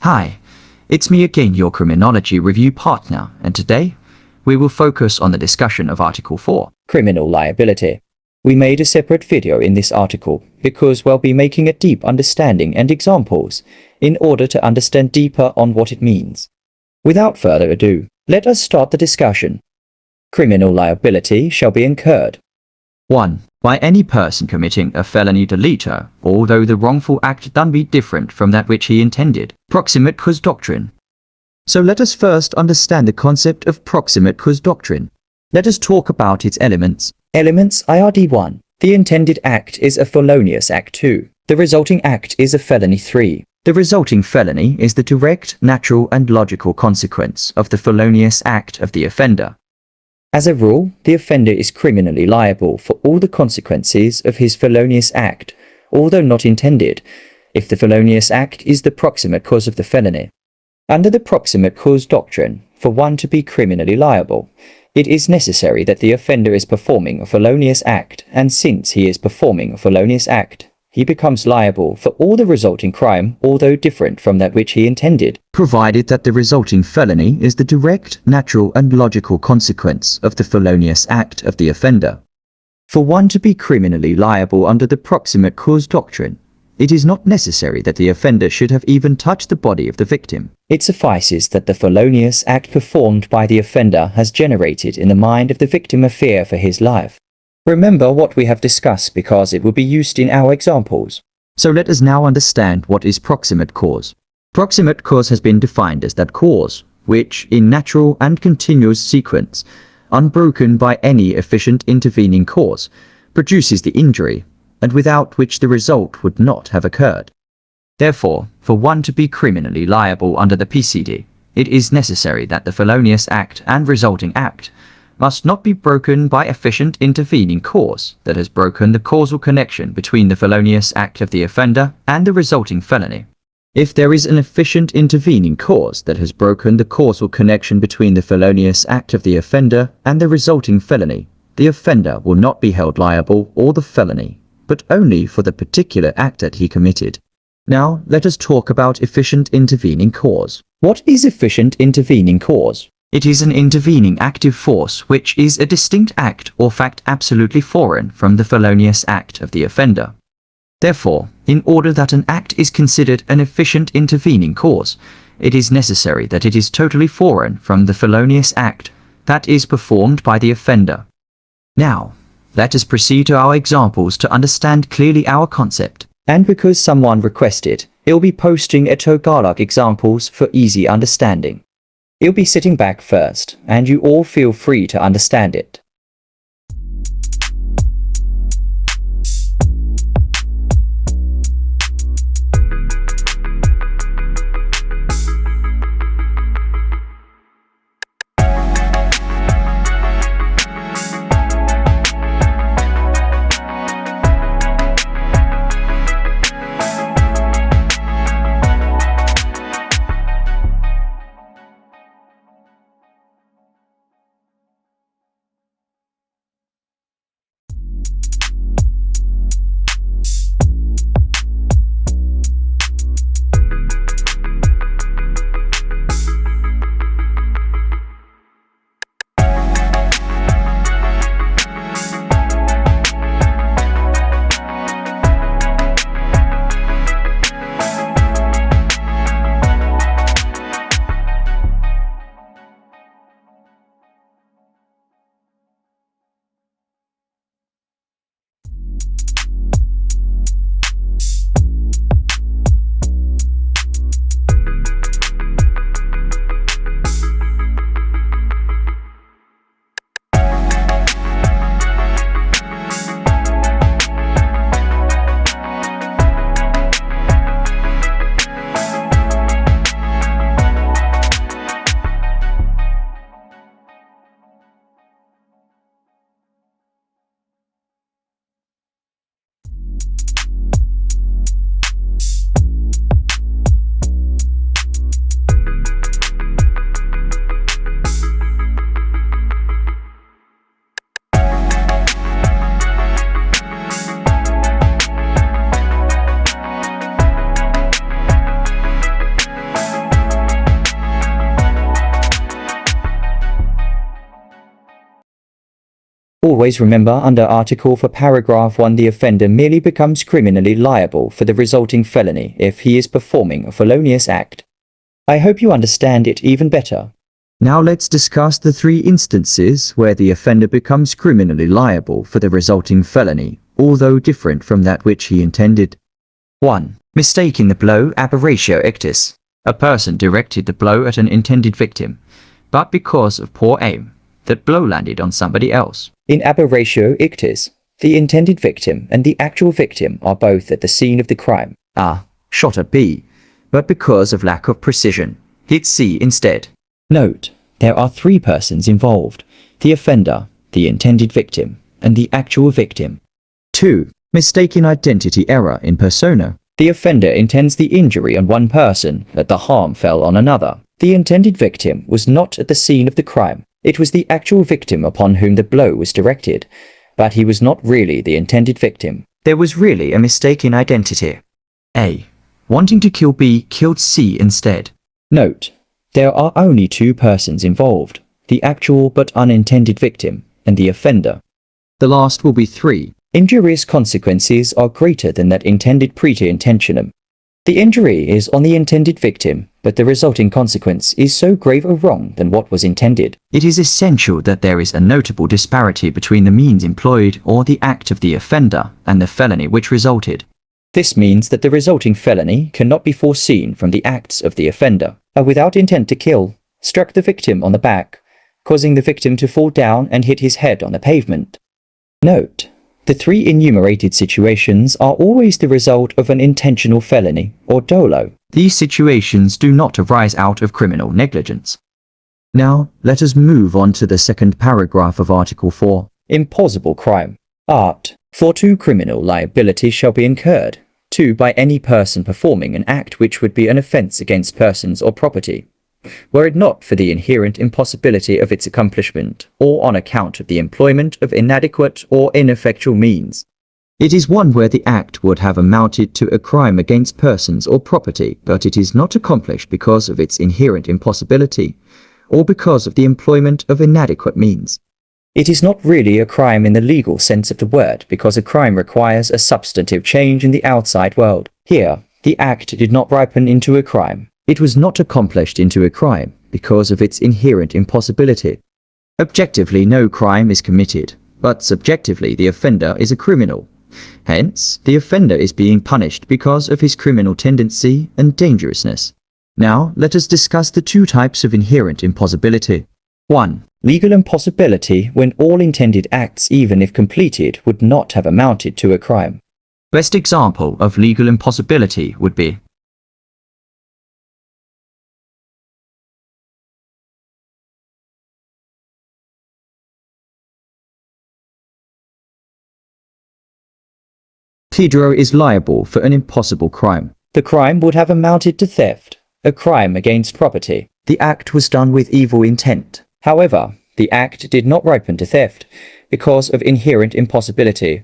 Hi, it's me again, your criminology review partner, and today we will focus on the discussion of Article 4, Criminal Liability. We made a separate video in this article because we'll be making a deep understanding and examples in order to understand deeper on what it means. Without further ado, let us start the discussion. Criminal liability shall be incurred 1. By any person committing a felony delito, although the wrongful act done be different from that which he intended. Proximate cause doctrine. So let us first understand the concept of proximate cause doctrine. Let us talk about its elements. Elements IRD 1. The intended act is a felonious act 2. The resulting act is a felony 3. The resulting felony is the direct, natural and logical consequence of the felonious act of the offender. As a rule, the offender is criminally liable for all the consequences of his felonious act, although not intended, if the felonious act is the proximate cause of the felony. Under the proximate cause doctrine, for one to be criminally liable, it is necessary that the offender is performing a felonious act, and since he is performing a felonious act, he becomes liable for all the resulting crime, although different from that which he intended, provided that the resulting felony is the direct, natural and logical consequence of the felonious act of the offender. For one to be criminally liable under the proximate cause doctrine, it is not necessary that the offender should have even touched the body of the victim. It suffices that the felonious act performed by the offender has generated in the mind of the victim a fear for his life. Remember what we have discussed because it will be used in our examples. So let us now understand what is proximate cause. Proximate cause has been defined as that cause which, in natural and continuous sequence, unbroken by any efficient intervening cause, produces the injury, and without which the result would not have occurred. Therefore, for one to be criminally liable under the PCD, it is necessary that the felonious act and resulting act must not be broken by efficient intervening cause that has broken the causal connection between the felonious act of the offender and the resulting felony. If there is an efficient intervening cause that has broken the causal connection between the felonious act of the offender and the resulting felony, the offender will not be held liable or the felony, but only for the particular act that he committed. Now, let us talk about efficient intervening cause. What is efficient intervening cause? It is an intervening active force which is a distinct act or fact absolutely foreign from the felonious act of the offender. Therefore, in order that an act is considered an efficient intervening cause, it is necessary that it is totally foreign from the felonious act that is performed by the offender. Now, let us proceed to our examples to understand clearly our concept. And because someone requested, he'll be posting a Tagalog examples for easy understanding. He'll be sitting back first, and you all feel free to understand it. Always remember, under Article 4 Paragraph 1, the offender merely becomes criminally liable for the resulting felony if he is performing a felonious act. I hope you understand it even better. Now let's discuss the 3 instances where the offender becomes criminally liable for the resulting felony, although different from that which he intended. 1. Mistaking the blow. Aberattio ictus. A person directed the blow at an intended victim, but because of poor aim, that blow landed on somebody else. In Aberattio ictus, the intended victim and the actual victim are both at the scene of the crime. A shot at B, but because of lack of precision, hit C instead. Note, there are 3 persons involved: the offender, the intended victim, and the actual victim. 2. Mistaken identity error in persona. The offender intends the injury on one person, but the harm fell on another. The intended victim was not at the scene of the crime. It was the actual victim upon whom the blow was directed, but he was not really the intended victim. There was really a mistaken identity. A. Wanting to kill B killed C instead. Note, there are only 2 persons involved: the actual but unintended victim and the offender. The last will be 3. Injurious consequences are greater than that intended Praeter intentionem. The injury is on the intended victim, but the resulting consequence is so grave a wrong than what was intended. It is essential that there is a notable disparity between the means employed or the act of the offender and the felony which resulted. This means that the resulting felony cannot be foreseen from the acts of the offender. Without intent to kill, struck the victim on the back, causing the victim to fall down and hit his head on the pavement. Note, the 3 enumerated situations are always the result of an intentional felony or dolo. These situations do not arise out of criminal negligence. Now, let us move on to the 2nd paragraph of Article 4. Impossible crime. Art. For 2 criminal liability shall be incurred. 2 by any person performing an act which would be an offence against persons or property, were it not for the inherent impossibility of its accomplishment, or on account of the employment of inadequate or ineffectual means. It is one where the act would have amounted to a crime against persons or property, but it is not accomplished because of its inherent impossibility, or because of the employment of inadequate means. It is not really a crime in the legal sense of the word, because a crime requires a substantive change in the outside world. Here, the act did not ripen into a crime. It was not accomplished into a crime because of its inherent impossibility. Objectively, no crime is committed, but subjectively the offender is a criminal. Hence, the offender is being punished because of his criminal tendency and dangerousness. Now, let us discuss the 2 types of inherent impossibility. 1. Legal impossibility, when all intended acts, even if completed, would not have amounted to a crime. Best example of legal impossibility would be Pedro is liable for an impossible crime. The crime would have amounted to theft, a crime against property. The act was done with evil intent. However, the act did not ripen to theft because of inherent impossibility.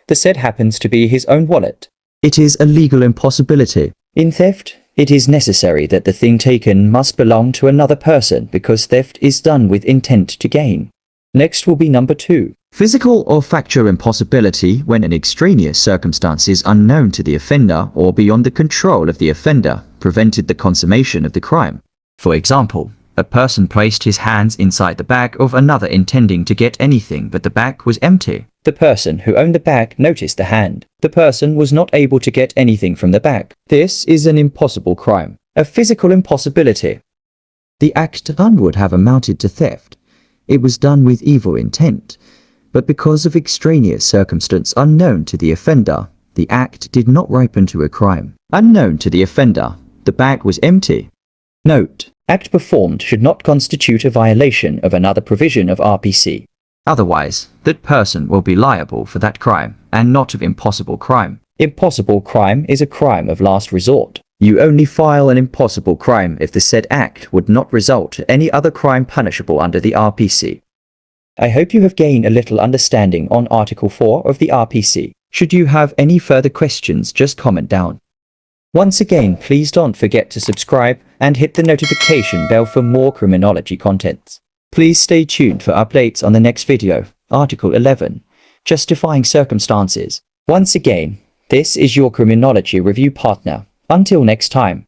The said happens to be his own wallet. It is a legal impossibility. In theft, it is necessary that the thing taken must belong to another person because theft is done with intent to gain. Next will be number 2. Physical or factual impossibility, when an extraneous circumstances unknown to the offender or beyond the control of the offender prevented the consummation of the crime. For example, a person placed his hands inside the bag of another intending to get anything, but the bag was empty. The person who owned the bag noticed the hand. The person was not able to get anything from the bag. This is an impossible crime, a physical impossibility. The act done would have amounted to theft. It was done with evil intent, but because of extraneous circumstance unknown to the offender, the act did not ripen to a crime. Unknown to the offender, the bag was empty. Note, act performed should not constitute a violation of another provision of RPC. Otherwise, that person will be liable for that crime, and not of impossible crime. Impossible crime is a crime of last resort. You only file an impossible crime if the said act would not result to any other crime punishable under the RPC. I hope you have gained a little understanding on Article 4 of the RPC. Should you have any further questions, just comment down. Once again, please don't forget to subscribe and hit the notification bell for more criminology contents. Please stay tuned for updates on the next video. Article 11. Justifying circumstances. Once again, this is your criminology review partner. Until next time.